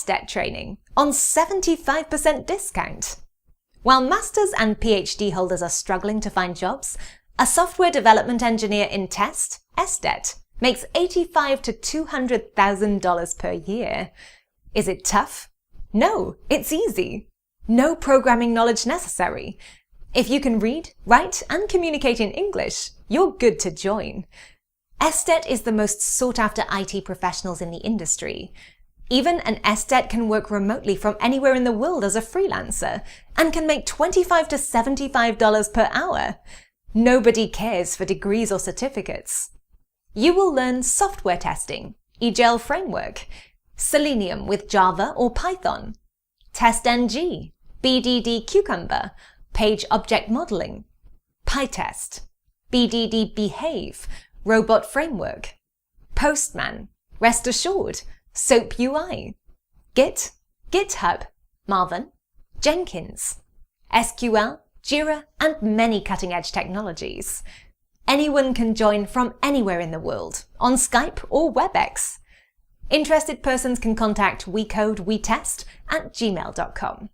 SDET training on 75% discount. While Masters and PhD holders are struggling to find jobs, a software development engineer in test, SDET, makes $85,000 to $200,000 per year. Is it tough? No, it's easy. No programming knowledge necessary. If you can read, write, and communicate in English, you're good to join. SDET is the most sought-after IT professionals in the industry. Even an SDET can work remotely from anywhere in the world as a freelancer and can make $25 to $75 per hour. Nobody cares for degrees or certificates. You will learn software testing, EGEL framework, Selenium with Java or Python, TestNG, BDD Cucumber, Page Object Modeling, PyTest, BDD Behave, Robot Framework, Postman, Rest Assured, SOAP UI, Git, GitHub, Maven, Jenkins, SQL, Jira, and many cutting-edge technologies. Anyone can join from anywhere in the world, on Skype or WebEx. Interested persons can contact WeCode, WeTest at gmail.com.